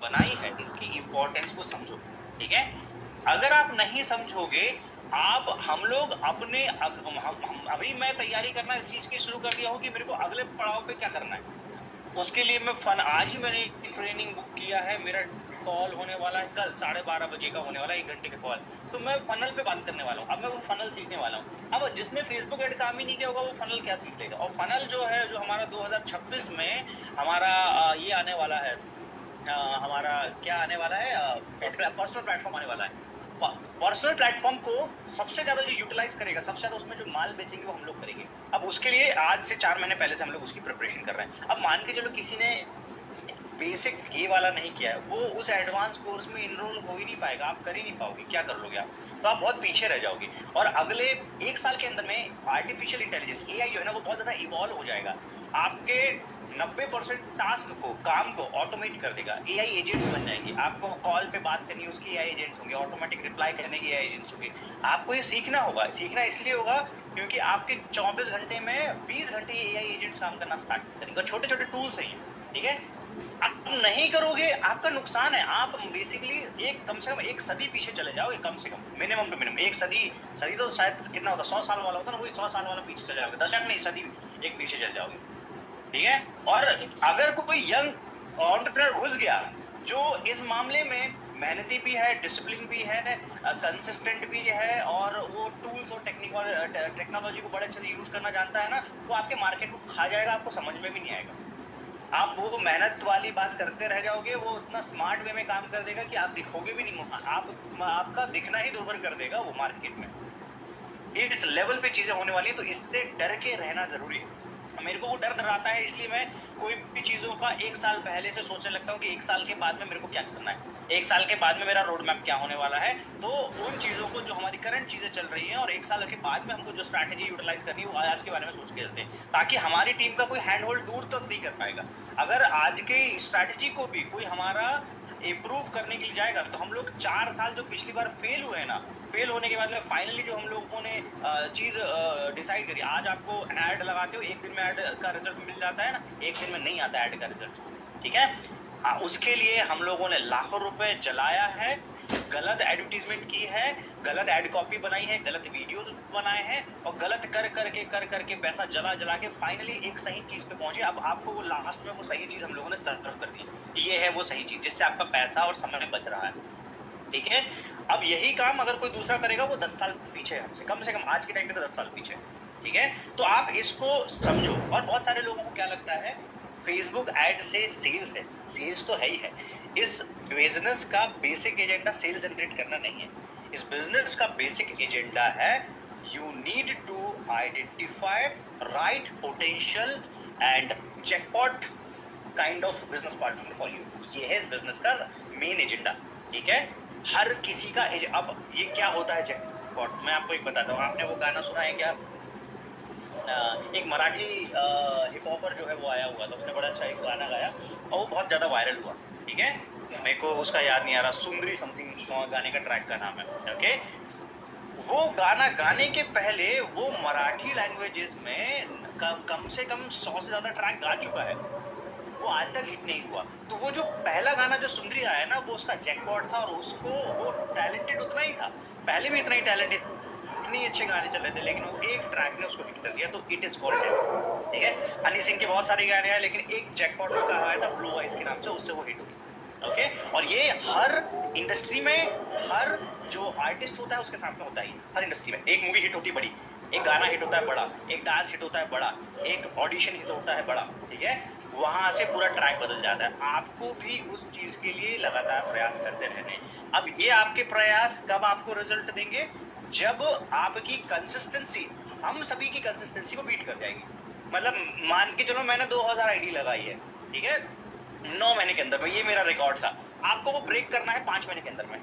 बनाई है इसकी इम्पोर्टेंस को समझो, ठीक है। अगर आप नहीं समझोगे, आप हम लोग अपने हम अभी मैं तैयारी करना इस चीज की शुरू कर दिया हूँ कि मेरे को अगले पड़ाव पे क्या करना है। उसके लिए मैं आज ही मैंने ट्रेनिंग बुक किया है। मेरा कॉल होने वाला है कल 12:30 बजे का होने वाला है, 1 घंटे का कॉल। तो मैं फनल पे बात करने वाला हूँ। अब मैं वो फनल सीखने वाला हूँ। अब जिसने फेसबुक ऐड काम ही नहीं किया होगा वो फनल क्या सीख लेगा। और फनल जो है, जो हमारा 2026 में हमारा ये आने वाला है, हमारा क्या आने वाला है, पर्सनल प्लेटफॉर्म आने वाला है। पर्सनल प्लेटफॉर्म को सबसे ज्यादा जो यूटिलाइज करेगा, सबसे ज्यादा उसमें जो माल बेचेंगे वो हम लोग करेंगे। अब उसके लिए आज से 4 महीने पहले से हम लोग उसकी प्रिपरेशन कर रहे हैं। अब मान के चलो किसी ने बेसिक ये वाला नहीं किया है, वो उस एडवांस कोर्स में इनरोल हो ही नहीं पाएगा। आप कर ही नहीं पाओगे, क्या कर लोगे आप, तो आप बहुत पीछे रह जाओगे। और अगले 1 साल के अंदर में आर्टिफिशियल इंटेलिजेंस, एआई जो है ना, वो बहुत ज्यादा इवॉल्व हो जाएगा। आपके 90% टास्क को, काम को ऑटोमेट कर देगा। एआई एजेंट्स बन जाएंगे। आपको कॉल पे बात करनी है, उसकी एआई एजेंट्स होंगे। ऑटोमेटिक रिप्लाई करने के एआई एजेंट्स होंगे। आपको ये सीखना होगा। सीखना इसलिए होगा क्योंकि आपके 24 घंटे में 20 घंटे एआई एजेंट्स काम करना स्टार्ट करेंगे। छोटे छोटे टूल्स हैं, ठीक है। आप नहीं करोगे, आपका नुकसान है। आप बेसिकली कम से कम 1 सदी पीछे चले जाओगे, कम से कम, मिनिमम टू मिनिमम 1 सदी। सदी तो शायद कितना होता, 100 साल वाला होता ना, वही 100 साल वाला पीछे चले जाओगे। दशक नहीं, सदी एक पीछे चले जाओगे, ठीक है। और अगर कोई यंग एंटरप्रेन्योर घुस गया जो इस मामले में मेहनती भी है, डिसिप्लिन भी है, कंसिस्टेंट भी है, और वो टूल्स और टेक्नोलॉजी को बड़े अच्छे से यूज करना जानता है ना, वो आपके मार्केट को खा जाएगा। आपको समझ में भी नहीं आएगा। आप वो मेहनत वाली बात करते रह जाओगे, वो उतना स्मार्ट वे में काम कर देगा कि आप दिखोगे भी नहीं। आपका दिखना ही दूभर कर देगा वो मार्केट में। इस लेवल पे चीजें होने वाली है, तो इससे डर के रहना जरूरी है। मेरे को वो डर डराता है, इसलिए मैं कोई भी चीजों का 1 साल पहले से सोचने लगता हूँ कि 1 साल के बाद में मेरे को क्या करना है, 1 साल के बाद में मेरा रोड मैप क्या होने वाला है। तो उन चीजों को, जो हमारी करंट चीजें चल रही हैं, और 1 साल के बाद में हमको जो स्ट्रैटेजी यूटिलाइज करनी है, वो आज के बारे में सोच के चलते हैं, ताकि हमारी टीम का कोई हैंड होल्ड दूर तक नहीं कर पाएगा। अगर आज की स्ट्रैटेजी को भी कोई हमारा इम्प्रूव करने के लिए जाएगा, तो हम लोग 4 साल जो पिछली बार फेल हुए ना, फेल होने के बाद में फाइनली जो हम लोगों ने चीज डिसाइड करी, आज आपको ऐड लगाते हो, 1 दिन में ऐड का रिजल्ट मिल जाता है ना, 1 दिन में नहीं आता ऐड का रिजल्ट, ठीक है। उसके लिए हम लोगों ने लाखों रुपए जलाया है, गलत एडवर्टीजमेंट की है, गलत एड कॉपी बनाई है, गलत वीडियोस बनाए हैं, और गलत कर करके पैसा जला जला के फाइनली एक सही चीज पे पहुंचे। अब आपको वो लास्ट में वो सही चीज हम लोगों ने सर्व कर दी। ये है वो सही चीज जिससे आपका पैसा और समय बच रहा है, ठीक है। अब यही काम अगर कोई दूसरा करेगा, वो 10 साल पीछे है हमसे, कम से कम आज के टाइम पे तो 10 साल पीछे, ठीक है। तो आप इसको समझो। और बहुत सारे लोगों को क्या लगता है, फेसबुक एड से सेल्स है। सेल्स तो है ही है। इस बिजनेस का बेसिक एजेंडा सेल्स जनरेट करना नहीं है। इस बिजनेस का बेसिक एजेंडा है, you need to identify right potential and jackpot kind of business partner for you. ये है इस बिजनेस का मेन एजेंडा, ठीक है। हर किसी का अब ये क्या होता है जैकपॉट, मैं आपको एक बताता हूँ। आपने वो गाना सुना है क्या, एक मराठी हिप हॉपर जो है वो आया हुआ था, उसने बड़ा अच्छा एक गाना गाया और वो बहुत ज़्यादा वायरल हुआ, ठीक है। मेरे को उसका याद नहीं आ रहा, सुंदरी समथिंग गाने का ट्रैक का नाम है, ओके। वो गाना गाने के पहले वो मराठी लैंग्वेजेस में कम से कम 100 से ज़्यादा ट्रैक गा चुका है, वो आज तक हिट नहीं हुआ। तो वो जो पहला गाना जो सुंदरी आया ना, वो उसका जैकपॉट था, और उसको वो टैलेंटेड उतना ही था, पहले भी इतना ही टैलेंटेड, इतने अच्छे गाने चल रहे थे, लेकिन वो एक ट्रैक ने उसको हिट कर दिया, तो इट इज कॉल्ड, ठीक है। हनी सिंह के बहुत सारे गाने हैं, लेकिन एक जैकपॉट उसका आया था ब्लू आइज के नाम से, उससे वो हिट हुई, ओके। और ये हर इंडस्ट्री में, हर जो आर्टिस्ट होता है उसके साथ में होता है। हर इंडस्ट्री में एक मूवी हिट होती है बड़ी, एक गाना हिट होता है बड़ा, एक डांस हिट होता है बड़ा, एक ऑडिशन हिट होता है बड़ा, ठीक है। वहां से पूरा ट्रैक बदल जाता है। आपको भी उस चीज के लिए लगातार प्रयास करते रहने। अब ये आपके प्रयास कब आपको रिजल्ट देंगे, जब आपकी कंसिस्टेंसी हम सभी की कंसिस्टेंसी को बीट कर जाएगी। मतलब मान के चलो मैंने 2000 आईडी लगाई है, ठीक है, 9 महीने के अंदर में, ये मेरा रिकॉर्ड था। आपको वो ब्रेक करना है 5 महीने के अंदर में,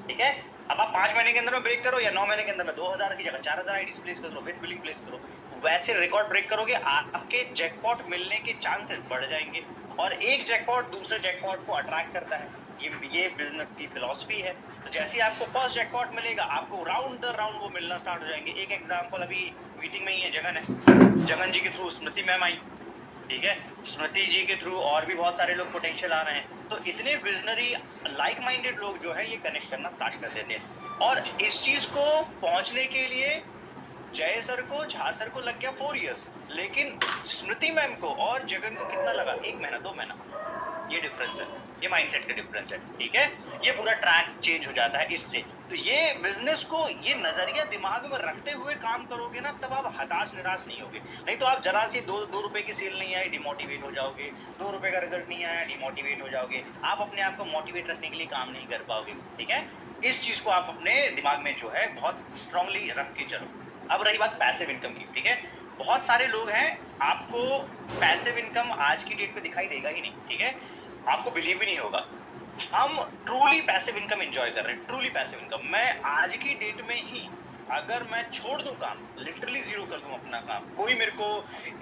ठीक है। अब आप 5 महीने के अंदर में ब्रेक करो, या 9 महीने के अंदर में 2000 की जगह 4000 आईडीज प्लेस करो, विद बिलिंग प्लेस करो। वैसे रिकॉर्ड ब्रेक करोगे, आपके जैकपॉट मिलने के चांसेस बढ़ जाएंगे। और एक जैकपॉट दूसरे जैकपॉट को अट्रैक्ट करता है, ये बिजनेस की फिलॉसफी है। तो जैसे ही आपको फर्स्ट जैकपॉट मिलेगा, आपको राउंड दर राउंड वो मिलना स्टार्ट हो जाएंगे। एक एग्जांपल अभी मीटिंग में ही है, जगन जी के थ्रू स्मृति मैम आई, ठीक है, स्मृति जी के थ्रू और भी बहुत सारे लोग पोटेंशियल आ रहे हैं। तो इतने विजनरी लाइक माइंडेड लोग जो है ये कनेक्ट करना स्टार्ट कर देते हैं। और इस चीज को पहुंचने के लिए जय सर को, झा सर को लग गया 4 इयर्स, लेकिन स्मृति मैम को और जगन को कितना लगा? 1 महीना 2 महीना। ये डिफरेंस है, ये माइंडसेट का डिफरेंस है। ठीक है, ये पूरा ट्रैक चेंज हो जाता है इससे। तो ये बिजनेस को, ये नजरिया दिमाग में रखते हुए काम करोगे ना, तब आप हताश निराश नहीं होगे। नहीं तो आप जरा सी 2 रुपए की सेल नहीं आई, डिमोटिवेट हो जाओगे। 2 रुपए का रिजल्ट नहीं आया, डिमोटिवेट हो जाओगे। आप अपने आप को मोटिवेट रखने के लिए काम नहीं कर पाओगे। ठीक है, इस चीज को आप अपने दिमाग में जो है बहुत स्ट्रांगली रख के चलो। अब रही बात पैसिव इनकम की, ठीक है, बहुत सारे लोग हैं, आपको पैसिव इनकम आज की डेट पे दिखाई देगा ही नहीं। ठीक है, आपको बिलीव भी नहीं होगा। हम ट्रूली पैसिव इनकम एंजॉय कर रहे हैं, ट्रूली पैसिव इनकम। मैं आज की डेट में ही अगर मैं छोड़ दूं काम, लिटरली जीरो कर दूं अपना काम, कोई मेरे को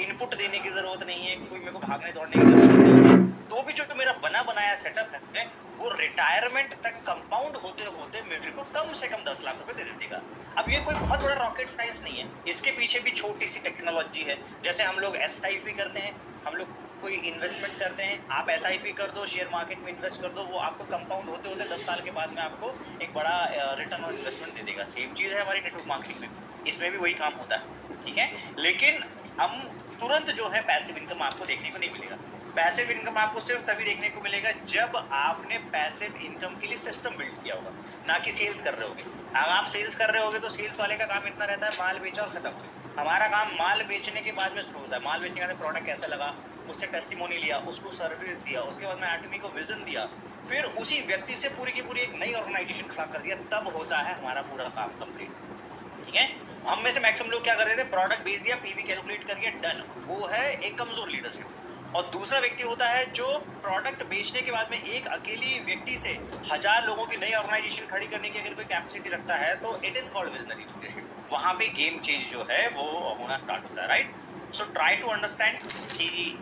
इनपुट देने की जरूरत नहीं है, कोई मेरे को भागने दौड़ने की जरूरत नहीं है, तो भी जो मेरा बना बनाया सेटअप है वो रिटायरमेंट तक कंपाउंड होते होते मेरे को कम से कम 10 लाख रुपए दे देगा। अब ये कोई बहुत बड़ा रॉकेट साइंस नहीं है, इसके पीछे भी छोटी सी टेक्नोलॉजी है। जैसे हम लोग SIP करते हैं, हम लोग कोई इन्वेस्टमेंट करते हैं, आप SIP कर दो, शेयर मार्केट में इन्वेस्ट कर दो, वो आपको कंपाउंड होते होते 10 साल के बाद में आपको एक बड़ा रिटर्न ऑन इन्वेस्टमेंट दे देगा। सेम चीज़ है हमारी नेटवर्क मार्केटिंग में, इसमें भी वही काम होता है। ठीक है, लेकिन हम तुरंत जो है पैसिव इनकम आपको देखने को नहीं मिलेगा। पैसिव इनकम आपको सिर्फ तभी देखने को मिलेगा जब आपने पैसिव इनकम के लिए सिस्टम बिल्ड किया होगा, ना कि सेल्स कर रहे होगे। अगर आप सेल्स कर रहे होगे तो सेल्स वाले का काम इतना रहता है, माल बेचा और खत्म। हमारा काम माल बेचने के बाद में शुरू होता है। माल बेचने के बाद प्रोडक्ट कैसा लगा, उससे टेस्टिमोनी लिया, उसको सर्विस दिया, उसके बाद में एटमी को विजन दिया, फिर उसी व्यक्ति से पूरी की पूरी एक नई ऑर्गेनाइजेशन खड़ा कर दिया, तब होता है हमारा पूरा काम कंप्लीट। ठीक है, हम में से मैक्सिमम लोग क्या करते थे, प्रोडक्ट बेच दिया, PV कैलकुलेट करके डन। वो है एक कमजोर लीडरशिप। और दूसरा व्यक्ति होता है जो प्रोडक्ट बेचने के बाद में एक अकेली व्यक्ति से 1000 लोगों की नई ऑर्गेनाइजेशन खड़ी करने की अगर कोई कैपेसिटी रखता है तो it is called visionary leadership. वहां पे गेम चेंज जो है वो होना स्टार्ट होता है, right. So try to understand कि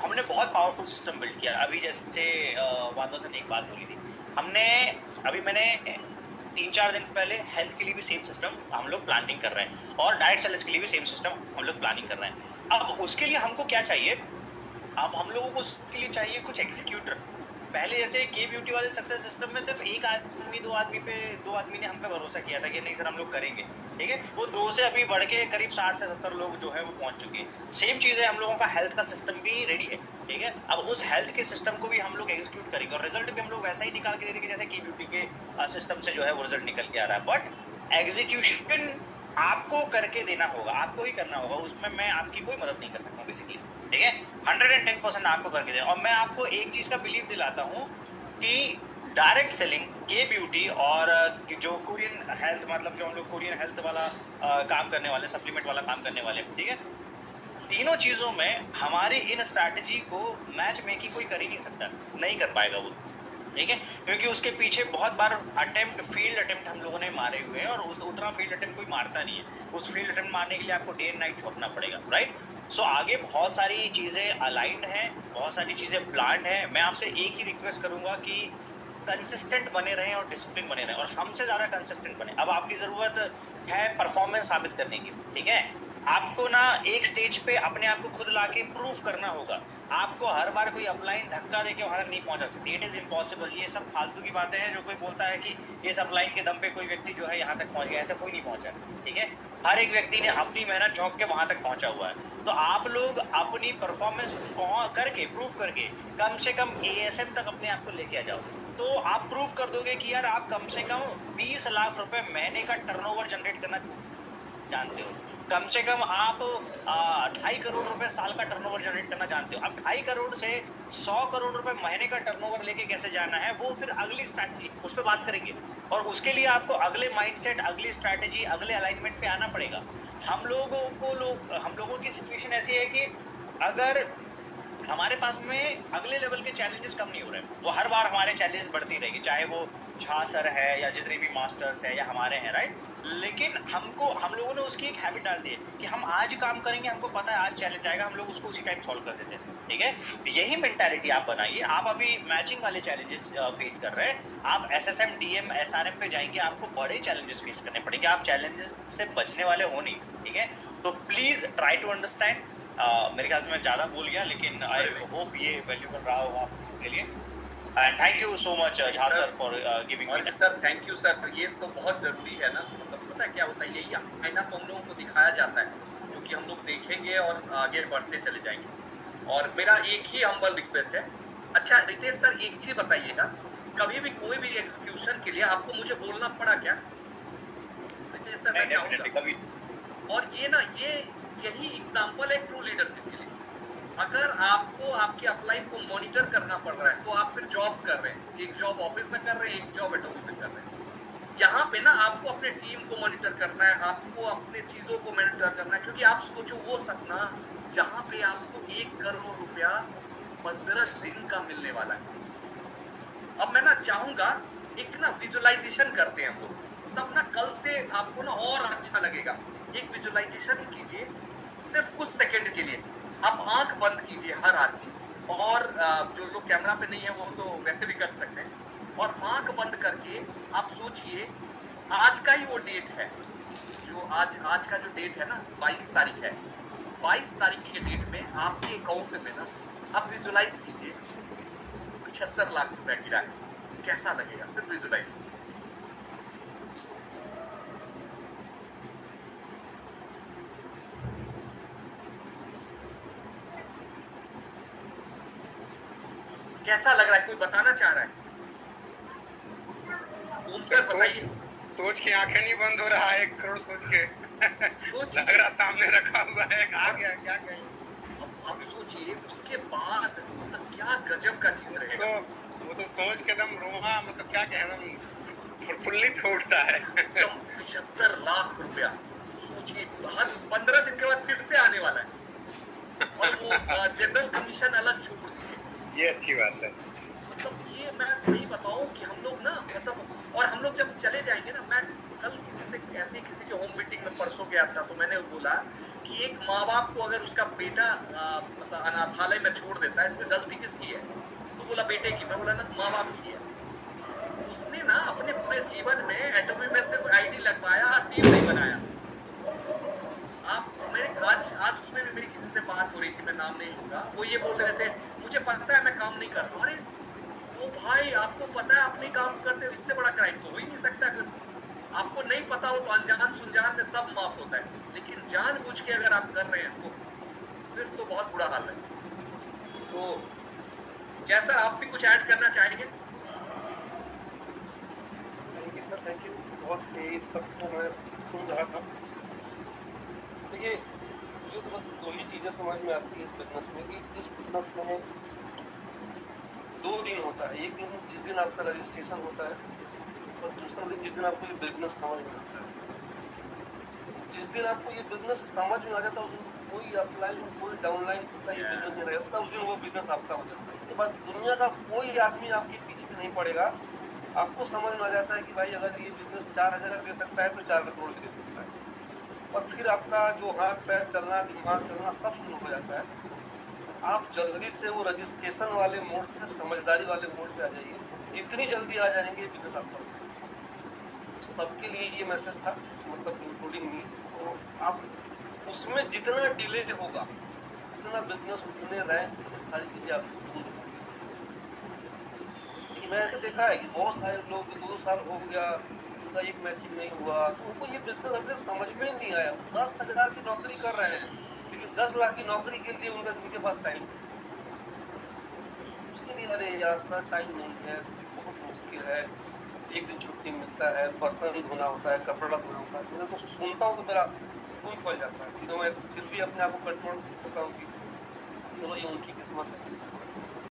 हमने बहुत पावरफुल सिस्टम बिल्ड किया। अभी जैसे वादों से एक बात बोली थी हमने, अभी मैंने 3-4 दिन पहले हेल्थ के लिए भी सेम सिस्टम हम लोग प्लानिंग कर रहे हैं, और डाइट सेल्स के लिए भी सेम सिस्टम हम लोग प्लानिंग कर रहे हैं। अब उसके लिए हमको क्या चाहिए, अब हम लोगों को उसके लिए चाहिए कुछ एग्जीक्यूटर। पहले जैसे के ब्यूटी वाले सक्सेस सिस्टम में सिर्फ एक आदमी दो आदमी ने हम पे भरोसा किया था कि नहीं सर हम लोग करेंगे, ठीक है, वो 2 से अभी बढ़ के करीब 60 से 70 लोग जो है वो पहुंच चुके हैं। सेम चीज़ है, हम लोगों का हेल्थ का सिस्टम भी रेडी है, ठीक है। अब उस हेल्थ के सिस्टम को भी हम लोग एग्जीक्यूट करेंगे और रिजल्ट भी हम लोग वैसा ही निकाल के दे देंगे जैसे के ब्यूटी के सिस्टम से जो है वो रिजल्ट निकल के आ रहा है। बट एग्जीक्यूशन आपको करके देना होगा, आपको ही करना होगा, उसमें मैं आपकी कोई मदद नहीं कर सकता हूँ बेसिकली, ठीक है। 110% आपको करके देना। और मैं आपको एक चीज़ का बिलीव दिलाता हूँ कि डायरेक्ट सेलिंग, के ब्यूटी और जो कोरियन हेल्थ, मतलब जो हम लोग कोरियन हेल्थ वाला काम करने वाले, सप्लीमेंट वाला काम करने वाले, ठीक है, तीनों चीज़ों में हमारी इन स्ट्रैटेजी को मैच मेकिंग कोई कर ही नहीं सकता, नहीं कर पाएगा वो, ठीक है, क्योंकि उसके पीछे बहुत बार फील्ड अटेम्प्ट हम लोगों ने मारे हुए हैं और उतना फील्ड अटेम्प्ट कोई मारता नहीं है। उस फील्ड अटेम्प्ट मारने के लिए आपको डे एंड नाइट छोड़ना पड़ेगा, राइट। सो आगे बहुत सारी चीज़ें अलाइंड हैं, बहुत सारी चीज़ें प्लान्ड हैं। मैं आपसे एक ही रिक्वेस्ट करूंगा कि कंसिस्टेंट बने रहें और डिसिप्लिन बने रहें, और हमसे ज़्यादा कंसिस्टेंट बने। अब आपकी ज़रूरत है परफॉर्मेंस साबित करने की, ठीक है। आपको ना एक स्टेज पे अपने आप को खुद लाके प्रूफ करना होगा। आपको हर बार कोई अपलाइन धक्का देके वहां तक नहीं पहुंचा सकती, इट इज इम्पॉसिबल। ये सब फालतू की बातें हैं जो कोई बोलता है कि इस अपलाइन के दम पे कोई व्यक्ति जो है यहाँ तक पहुंच गया, ऐसा कोई नहीं पहुंचा, ठीक है। हर एक व्यक्ति ने अपनी मेहनत झोंक के वहां तक पहुंचा हुआ है। तो आप लोग अपनी परफॉर्मेंस करके, प्रूफ करके कम से कम ASM तक अपने आप को लेके आ जाओ। तो आप प्रूफ कर दोगे कि यार आप कम से कम 20 लाख रुपए महीने का टर्नओवर जनरेट करना जानते हो, कम से कम आप 2.5 करोड़ रुपए साल का टर्नओवर जनरेट करना जानते हो। अब 2.5 करोड़ से 100 करोड़ रुपए महीने का टर्नओवर लेके कैसे जाना है, वो फिर अगली स्ट्रैटेजी उस पर बात करेंगे। और उसके लिए आपको अगले माइंडसेट, अगली स्ट्रैटेजी, अगले अलाइनमेंट पे आना पड़ेगा। हम लोगों की सिचुएशन ऐसी है कि अगर हमारे पास में अगले लेवल के चैलेंजेस कम नहीं हो रहे हैं, वो हर बार हमारे चैलेंजेस बढ़ती रहेगी, चाहे वो झा सर है या जितने भी मास्टर्स है या हमारे हैं, राइट। लेकिन हम लोगों ने उसकी एक हैबिट डाल दी है कि हम आज काम करेंगे, हमको पता है आज चैलेंज आएगा, हम लोग उसको उसी टाइम सॉल्व कर देते हैं, ठीक है। यही मेंटालिटी आप बनाइए। आप अभी मैचिंग वाले चैलेंजेस फेस कर रहे हैं, आप SSM DM SRM पे जाएंगे, आपको बड़े चैलेंजेस फेस करने पड़ेंगे, आप चैलेंजेस से बचने वाले हो नहीं, ठीक है। तो प्लीज ट्राई टू अंडरस्टैंड मेरे ख्याल से मैं ज़्यादा बोल गया, लेकिन आई अरे नहीं। होप ये वैल्यूएबल रहा होगा आपके लिए। And thank you so much नहीं Jha sir, sir for giving me और सर थैंक यू सर, ये तो बहुत ज़रूरी है ना, मतलब पता है क्या होता है, यही आईना तो हम लोगों को दिखाया जाता है, जो कि हम लोग देखेंगे और आगे बढ़ते चले जाएँगे। और मेरा एक ही हम्बल रिक्वेस्ट है। अच्छा रितेश सर, एक चीज़ बताइएगा, कभी भी कोई भी एग्जीक्यूशन के लिए आपको मुझे बोलना पड़ा क्या? रितेश सर, मैं नहीं, चाहूँगा। डेफिनेटली कभी और ये ना, यही एग्ज़ाम्पल है ट्रू लीडरशिप के लिए। अगर आपको आपके अपलाइन को मॉनिटर करना पड़ रहा है, तो आप फिर जॉब कर रहे हैं। एक जॉब ऑफिस में कर रहे हैं, एक जॉब एटॉमी में कर रहे हैं। यहाँ पे ना आपको अपने टीम को मॉनिटर करना है, आपको अपने चीज़ों को मॉनिटर करना है, क्योंकि आप सोचो वो सपना जहाँ पे आपको 1 करोड़ रुपया 15 दिन का मिलने वाला है। अब मैं ना चाहूँगा, एक ना विजुअलाइज़ेशन करते हैं हम लोग, तब ना कल से आपको ना और अच्छा लगेगा। एक विजुअलाइज़ेशन कीजिए, सिर्फ़ कुछ सेकंड के लिए। आप आँख बंद कीजिए हर आदमी, और जो लोग कैमरा पे नहीं है वो तो वैसे भी कर सकते हैं। और आँख बंद करके आप सोचिए, आज का ही वो डेट है, जो आज आज का जो डेट है ना 22 तारीख है। 22 तारीख के डेट में आपके अकाउंट में ना, आप विजुअलाइज़ कीजिए 75 लाख रुपया गिरा है। कैसा लगेगा? सिर्फ विजुअलाइज। कैसा लग रहा है? कोई बताना चाह रहा है? ओम सर बताइए। सोच के आंखें नहीं बंद हो रहा है, 1 करोड़ सोच के। सोचिए। लग रहा सामने रखा हुआ है, आ गया क्या कहें। अब सोचिए उसके बाद मतलब क्या गजब का चीज रहेगा। वो तो सोच के एकदम रोहा, मतलब क्या कहें, एकदम प्रफुल्लित हो उठता है। एकदम 75 लाख रुपया। सोचिए हर 15 दिन के बाद फिर से आने वाला है। और वो जनरल कमीशन अलग छोड़ दीजिए। ये अच्छी बात है। मतलब ये मैं सही बताऊं कि हम लोग ना, मतलब, और हम लोग जब चले जाएंगे ना, मैं कल किसी से ऐसे किसी के होम मीटिंग में परसों गया था, तो मैंने बोला कि एक माँ बाप को अगर उसका बेटा मतलब अनाथालय में छोड़ देता है, इसमें गलती किसकी है? तो बोला बेटे की। मैं बोला ना, माँ बाप की है। उसने ना अपने पूरे जीवन में एटॉमी में सिर्फ आईडी लगवाया, टीम नहीं बनाया। आप मेरे आज आज उसमें भी मेरी किसी से बात हो रही थी, मैं नाम नहीं लूंगा, वो ये बोल रहे थे मुझे पता है मैं काम नहीं करता। अरे ओ भाई, आपको पता है आप नहीं काम करते हो, इससे बड़ा क्राइम तो हो ही नहीं सकता। फिर आपको नहीं पता हो तो अनजान सुनजान में सब माफ होता है, लेकिन जानबूझ के अगर आप कर रहे हैं तो फिर तो बहुत बुरा हाल है। तो जैसा आप भी कुछ ऐड करना चाहेंगे? Thank you sir, thank you. बहुत तेज तक तो मैं सुन रहा था। देखिए, मुझे तो बस 2 ही चीज़ें समझ में आती है इस बिज़नेस में, कि इस बिज़नेस में 2 दिन होता है। एक दिन जिस दिन आपका रजिस्ट्रेशन होता है, और दूसरा दिन जिस दिन आपको ये बिज़नेस समझ में आता है। जिस दिन आपको ये बिज़नेस समझ में आ जाता है, उस दिन कोई अपलाइन, कोई डाउनलाइन का ये बिज़नेस नहीं रहता, उस दिन वो बिज़नेस आपका हो जाता है। उसके बाद दुनिया का कोई आदमी आपके पीछे नहीं पड़ेगा। आपको समझ में आ जाता है कि भाई अगर ये बिज़नेस 4,000 दे सकता है तो 4 करोड़ भी दे सकता है। और फिर आपका जो हाथ पैर चलना, दिमाग चलना, सब शुरू हो जाता है। आप जल्दी से वो रजिस्ट्रेशन वाले मोड से समझदारी वाले मोड पे आ जाइए। जितनी जल्दी आ जाएंगे बिज़नेस आपका हो जाएगा। सबके लिए ये मैसेज था, मतलब इंक्लूडिंग मी। तो आप उसमें जितना डिले होगा, उतना बिज़नेस, उतने रैंक, ये सारी चीज़ें आपको दूर होती हैं। मैं ऐसे देखा है कि बहुत सारे लोग 2 साल हो गया, उनका एक मैचिंग नहीं हुआ, तो उनको ये बिज़नेस अभी तक समझ में नहीं आया। 10,000 की नौकरी कर रहे हैं, लेकिन 10 लाख की नौकरी के लिए उनके पास टाइम नहीं। उसके लिए अरे यार सर टाइम नहीं है, बहुत मुश्किल है, एक दिन छुट्टी मिलता है, बर्तन धोना होता है, कपड़ा धोना होता है। मैं तो सुनता हूँ तो मेरा खून खोल जाता है, कि मैं फिर भी अपने आप को कंट्रोल करता हूँ कि चलो ये उनकी किस्मत है।